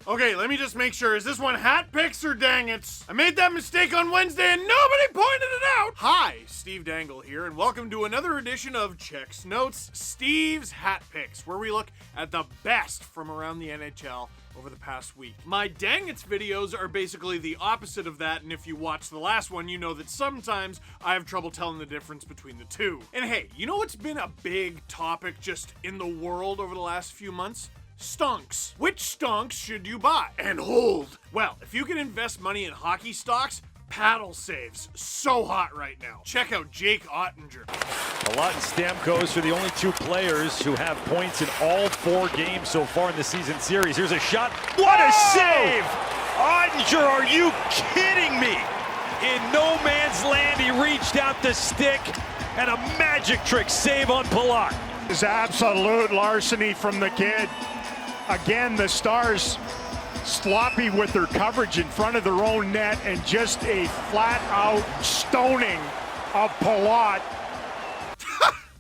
Okay, let me just make sure. Is this one hat picks or dang it's? I made that mistake on Wednesday and nobody pointed it out. Hi, Steve Dangle here, and welcome to another edition of Checks Notes, Steve's Hat Picks, where we look at the best from around the NHL over the past week. My dang it's videos are basically the opposite of that, and if you watch the last one, you know that sometimes I have trouble telling the difference between the two. And hey, you know what's been a big topic just in the world over the last few months? Stonks. Which stonks should you buy and hold? Well, if you can invest money in hockey stocks, paddle saves. So hot right now. Check out Jake Ottinger. Palat and Stamkos are the only two players who have points in all 4 games so far in the season series. Here's a shot. What a save! Ottinger, are you kidding me? In no man's land, he reached out the stick and a magic trick save on Palat. Is absolute larceny from the kid. Again, the Stars sloppy with their coverage in front of their own net and just a flat-out stoning of Palat.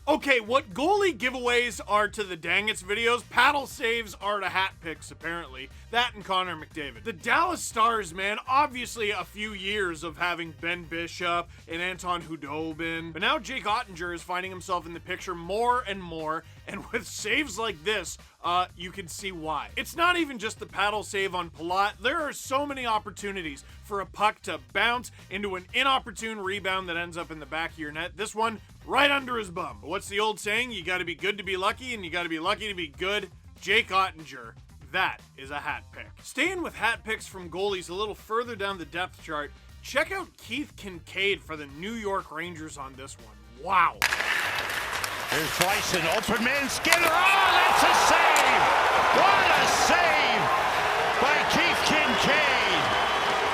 Okay, what goalie giveaways are to the dang it's videos, paddle saves are to hat picks, apparently. That and Connor McDavid. The Dallas Stars, man, obviously a few years of having Ben Bishop and Anton Hudobin. But now Jake Ottinger is finding himself in the picture more and more, and with saves like this, you can see why. It's not even just the paddle save on Palat. There are so many opportunities for a puck to bounce into an inopportune rebound that ends up in the back of your net. This one, right under his bum. What's the old saying? You gotta be good to be lucky, and you gotta be lucky to be good. Jake Ottinger. That is a hat pick. Staying with hat picks from goalies a little further down the depth chart, check out Keith Kincaid for the New York Rangers on this one. Wow. Here's Bryson, open man, Skinner, oh, that's a save! What a save by Keith Kincaid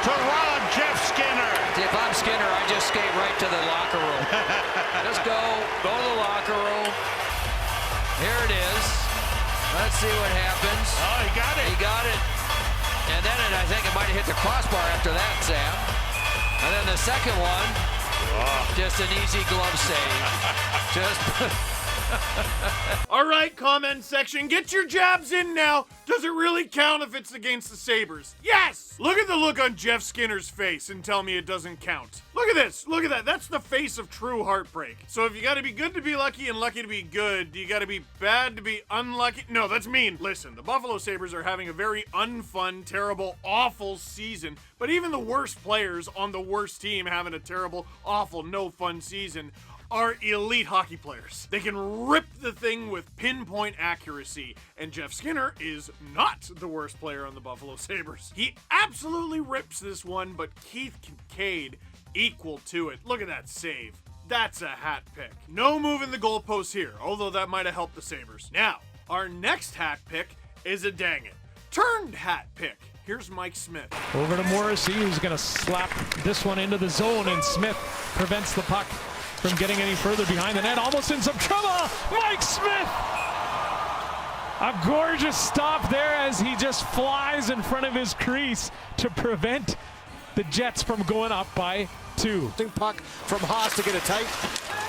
to rob Jeff Skinner. If I'm Skinner, I just skate right to the locker room. Just go to the locker room. Here it is. Let's see what happens. Oh, he got it. He got it. And then I think it might have hit the crossbar after that, Sam. And then the second one, just an easy glove save. All right, comment section, get your jabs in now. Does it really count if it's against the Sabres? Yes! Look at the look on Jeff Skinner's face and tell me it doesn't count. Look at this. Look at that. That's the face of true heartbreak. So if you gotta be good to be lucky and lucky to be good, you gotta be bad to be unlucky. No, that's mean. Listen, the Buffalo Sabres are having a very unfun, terrible, awful season, but even the worst players on the worst team having a terrible, awful, no fun season are elite hockey players. They can rip the thing with pinpoint accuracy, and Jeff Skinner is not the worst player on the Buffalo Sabres. He absolutely rips this one, but Keith Kincaid equal to it. Look at that save. That's a hat pick. No moving the goalposts here, although that might have helped the Sabres. Now, our next hat pick is a dang it turned hat pick. Here's Mike Smith. Over to Morrissey, who's going to slap this one into the zone, and Smith prevents the puck from getting any further behind the net. Almost in some trouble. Mike Smith! A gorgeous stop there as he just flies in front of his crease to prevent the Jets from going up by 2. Puck from Haas to get a tight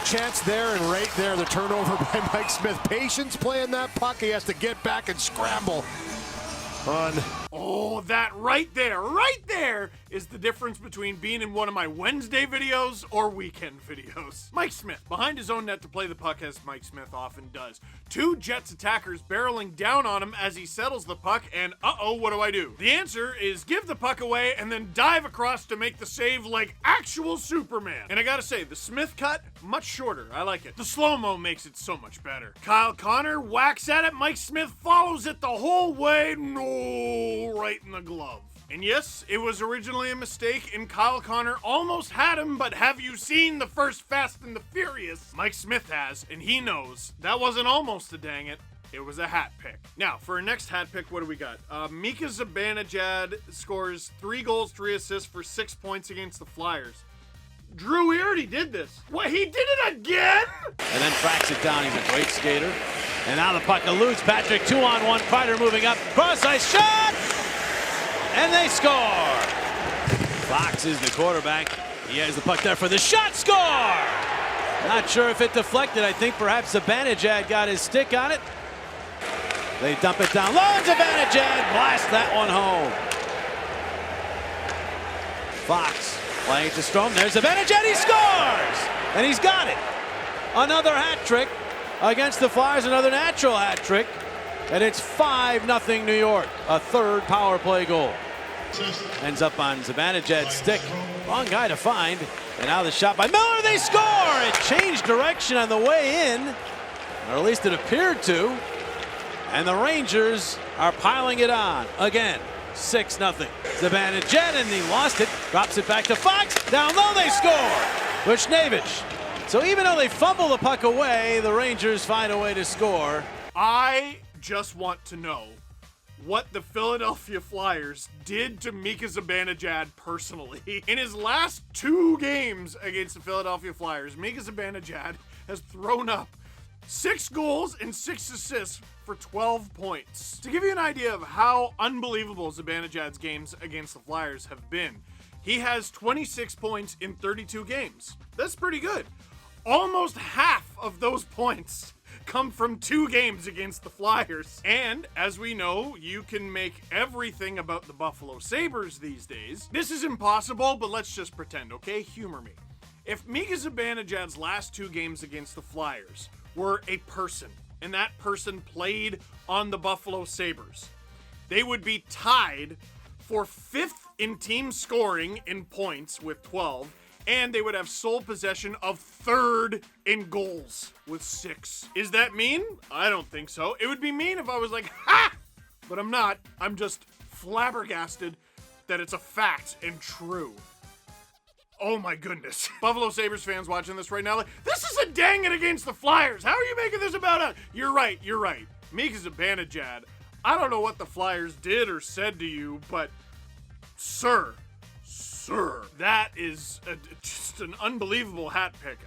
chance there, and right there the turnover by Mike Smith. Patience playing that puck. He has to get back and scramble on. Oh, that right there is the difference between being in one of my Wednesday videos or weekend videos. Mike Smith, behind his own net to play the puck, as Mike Smith often does. 2 Jets attackers barreling down on him as he settles the puck, and what do I do? The answer is give the puck away and then dive across to make the save like actual Superman. And I gotta say, the Smith cut, much shorter. I like it. The slow-mo makes it so much better. Kyle Connor whacks at it. Mike Smith follows it the whole way. No, right in the glove. And yes, it was originally a mistake, and Kyle Connor almost had him, but have you seen the first Fast and the Furious? Mike Smith has, and he knows. That wasn't almost a dang it. It was a hat pick. Now, for our next hat pick, what do we got? Mika Zibanejad scores 3 goals, 3 assists for 6 points against the Flyers. Drew, we already did this. What, he did it again? And then tracks it down. He's a great skater. And now the puck eludes Patrick. 2-on-1 fighter moving up. Cross-ice shot! And they score! Fox is the quarterback. He has the puck there for the shot. Score! Not sure if it deflected. I think perhaps Zibanejad got his stick on it. They dump it down low, and Zibanejad blasts that one home. Fox playing to Strome. There's Zibanejad. He scores! And he's got it. Another hat trick against the Flyers. Another natural hat trick. And it's 5-0 New York. A third power play goal. Ends up on Zibanejad's stick. Wrong guy to find. And now the shot by Miller. They score! It changed direction on the way in. Or at least it appeared to. And the Rangers are piling it on again. 6-0. Zibanejad, and he lost it. Drops it back to Fox. Down low, they score. Buchnevich. So even though they fumble the puck away, the Rangers find a way to score. I just want to know what the Philadelphia Flyers did to Mika Zibanejad personally. In his last 2 games against the Philadelphia Flyers, Mika Zibanejad has thrown up 6 goals and 6 assists for 12 points. To give you an idea of how unbelievable Zibanejad's games against the Flyers have been, he has 26 points in 32 games. That's pretty good. Almost half of those points come from 2 games against the Flyers. And as we know, you can make everything about the Buffalo Sabres these days. This is impossible, but let's just pretend, okay? Humor me. If Mika Zibanejad's last 2 games against the Flyers were a person, and that person played on the Buffalo Sabres, they would be tied for 5th in team scoring in points with 12, and they would have sole possession of 3rd in goals with 6. Is that mean? I don't think so. It would be mean if I was like, ha! But I'm not. I'm just flabbergasted that it's a fact and true. Oh my goodness. Buffalo Sabres fans watching this right now, like, this is a dang it against the Flyers. How are you making this about us? You're right. Mika Zibanejad, I don't know what the Flyers did or said to you, but sir, that is just an unbelievable hat pick.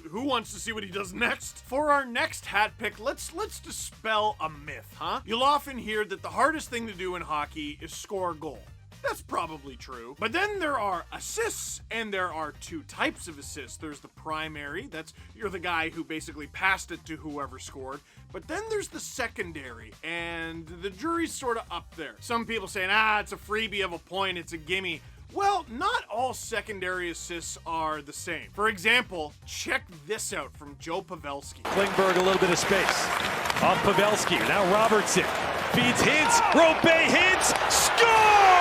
Who wants to see what he does next? For our next hat pick, let's dispel a myth, huh? You'll often hear that the hardest thing to do in hockey is score a goal. That's probably true. But then there are assists, and there are 2 types of assists. There's the primary, that's you're the guy who basically passed it to whoever scored. But then there's the secondary, and the jury's sort of up there. Some people saying, it's a freebie of a point, it's a gimme. Well, not all secondary assists are the same. For example, check this out from Joe Pavelski. Klingberg, a little bit of space. Off Pavelski, now Robertson. Feeds Hintz, Rope Hintz, scores!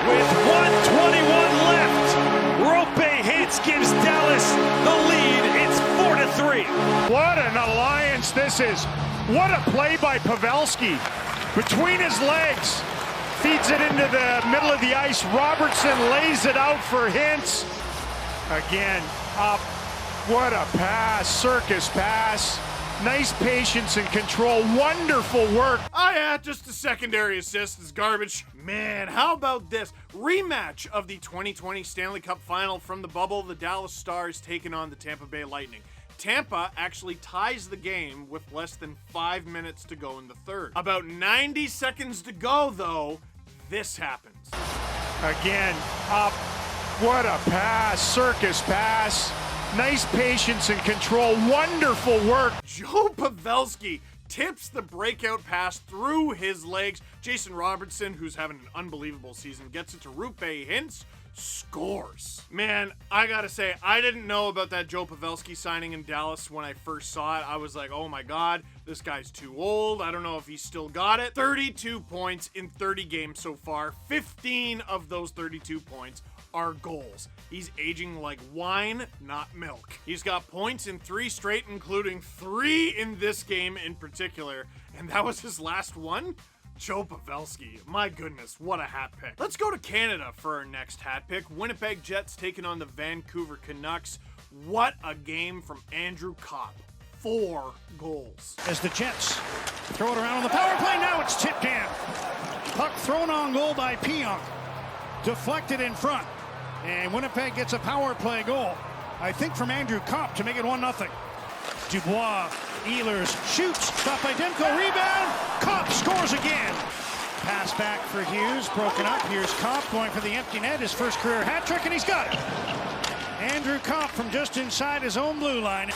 With 1:21 left, Rope Hintz gives Dallas the lead. It's 4-3. What an alliance this is. What a play by Pavelski. Between his legs. Feeds it into the middle of the ice. Robertson lays it out for Hintz. Again, up. What a pass. Circus pass. Nice patience and control. Wonderful work. Just a secondary assist is garbage. Man, how about this? Rematch of the 2020 Stanley Cup Final from the bubble. The Dallas Stars taking on the Tampa Bay Lightning. Tampa actually ties the game with less than 5 minutes to go in the third. About 90 seconds to go, though, this happens. Again, up. What a pass. Circus pass. Nice patience and control. Wonderful work. Joe Pavelski tips the breakout pass through his legs. Jason Robertson, who's having an unbelievable season, gets it to Rupe Hintz. Scores. Man, I gotta say, I didn't know about that Joe Pavelski signing in Dallas when I first saw it. I was like, oh my God, this guy's too old. I don't know if he's still got it. 32 points in 30 games so far. 15 of those 32 points are goals. He's aging like wine, not milk. He's got points in 3 straight, including 3 in this game in particular, and that was his last one? Joe Pavelski. My goodness, what a hat pick. Let's go to Canada for our next hat pick. Winnipeg Jets taking on the Vancouver Canucks. What a game from Andrew Kopp. 4 goals. As the Jets throw it around on the power play, now it's tipped in. Puck thrown on goal by Pionk. Deflected in front. And Winnipeg gets a power play goal. I think from Andrew Kopp to make it 1-0. Dubois, Ehlers shoots, stopped by Demko, rebound, Kopp scores again. Pass back for Hughes, broken up. Here's Kopp going for the empty net, his first career hat trick, and he's got it. Andrew Kopp from just inside his own blue line.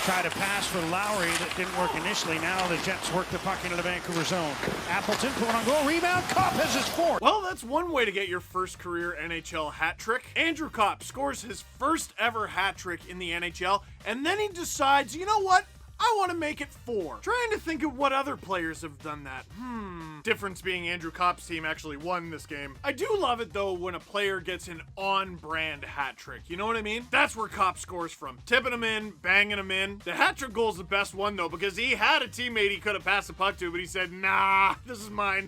Try to pass for Lowry that didn't work initially. Now the Jets work the puck into the Vancouver zone. Appleton put one on goal. Rebound. Kopp has his fourth. Well, that's one way to get your first career NHL hat trick. Andrew Kopp scores his first ever hat trick in the NHL, and then he decides, you know what? I want to make it 4. Trying to think of what other players have done that. Difference being Andrew Kopp's team actually won this game. I do love it though when a player gets an on-brand hat trick. You know what I mean? That's where Kopp scores from. Tipping him in, banging him in. The hat trick goal is the best one though because he had a teammate he could have passed the puck to, but he said, nah, this is mine.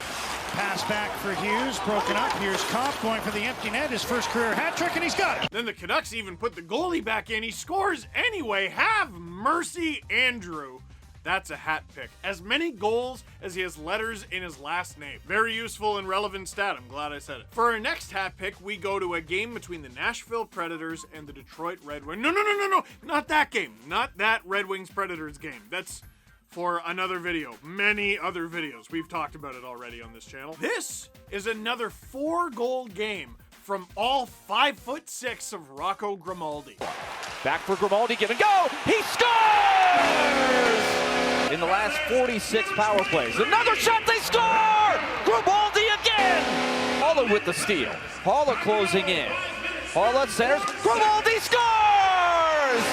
Pass back for Hughes. Broken up. Here's Kopp going for the empty net. His first career hat trick, and he's got it. Then the Canucks even put the goalie back in. He scores anyway. Have mercy, Andrew. That's a hat pick. As many goals as he has letters in his last name. Very useful and relevant stat. I'm glad I said it. For our next hat pick, we go to a game between the Nashville Predators and the Detroit Red Wings. No. Not that game. Not that Red Wings Predators game. That's for another video. Many other videos. We've talked about it already on this channel. This is another 4-goal game from all 5'6" of Rocco Grimaldi. Back for Grimaldi, give and go. He scores! In the last 46 power plays. Another shot, they score! Grimaldi again! Haller with the steal. Haller closing in. Haller centers. Grimaldi scores!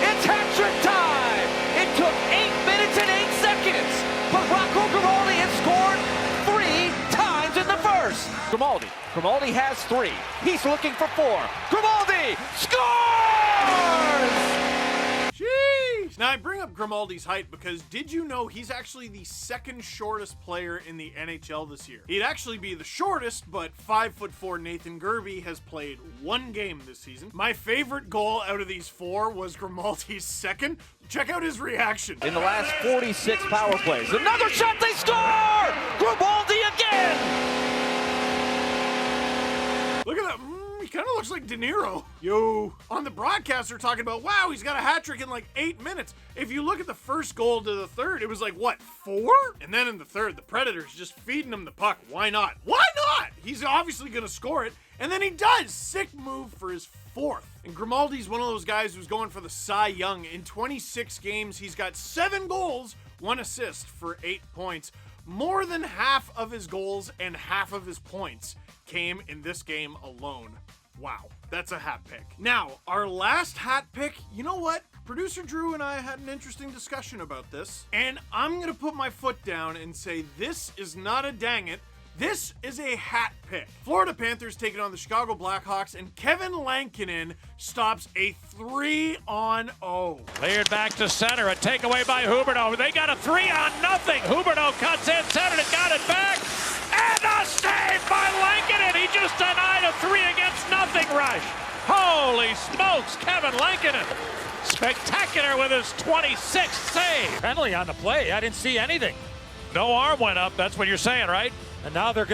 It's hat-trick time! It took 8 minutes and 8 seconds, but Rocco Grimaldi has scored 3 times in the first. Grimaldi has 3. He's looking for 4. Grimaldi scores! Jeez! Now I bring up Grimaldi's height because did you know he's actually the second shortest player in the NHL this year? He'd actually be the shortest, but 5'4" Nathan Gerbe has played 1 game this season. My favorite goal out of these 4 was Grimaldi's second. Check out his reaction. In the last 46 power plays. Another shot, they score! Grimaldi again! Look at that. He kind of looks like De Niro. Yo. On the broadcast, they're talking about, wow, he's got a hat trick in like 8 minutes. If you look at the first goal to the third, it was like, what, 4? And then in the third, the Predators just feeding him the puck. Why not? Why not? He's obviously going to score it. And then he does. Sick move for his 4th. And Grimaldi's one of those guys who's going for the Cy Young. In 26 games, he's got 7 goals, 1 assist for 8 points. More than half of his goals and half of his points came in this game alone. Wow, that's a hat pick. Now, our last hat pick, you know what? Producer Drew and I had an interesting discussion about this, and I'm gonna put my foot down and say this is not a dang it. This is a hat pick. Florida Panthers taking on the Chicago Blackhawks, and Kevin Lankinen stops a 3-on-0. Cleared back to center, a takeaway by Huberdeau. They got a 3-on-0. Huberdeau cuts in, centered it, got it back, and a save by Lankinen. He just denied a 3-against-0 rush. Holy smokes, Kevin Lankinen. Spectacular with his 26th save. Penalty on the play. I didn't see anything. No arm went up. That's what you're saying, right? And now they're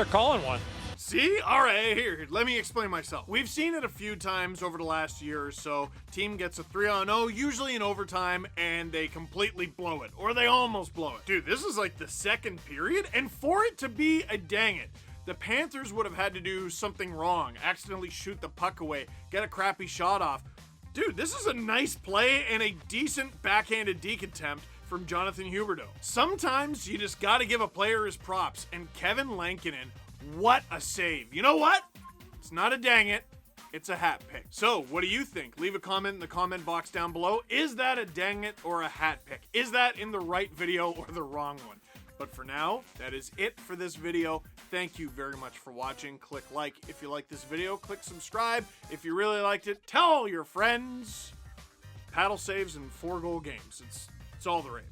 calling one. See? All right, here, let me explain myself. We've seen it a few times over the last year or so. Team gets a 3-on-0, usually in overtime, and they completely blow it, or they almost blow it. Dude, this is like the second period, and for it to be a dang it, the Panthers would have had to do something wrong, accidentally shoot the puck away, get a crappy shot off. Dude, this is a nice play and a decent backhanded deke attempt from Jonathan Huberdeau. Sometimes you just gotta give a player his props, and Kevin Lankinen, what a save. You know what? It's not a dang it, it's a hat pick. So, what do you think? Leave a comment in the comment box down below. Is that a dang it or a hat pick? Is that in the right video or the wrong one? But for now, that is it for this video. Thank you very much for watching. Click like if you like this video. Click subscribe if you really liked it. Tell all your friends. Paddle saves and 4-goal games. It's all the rave.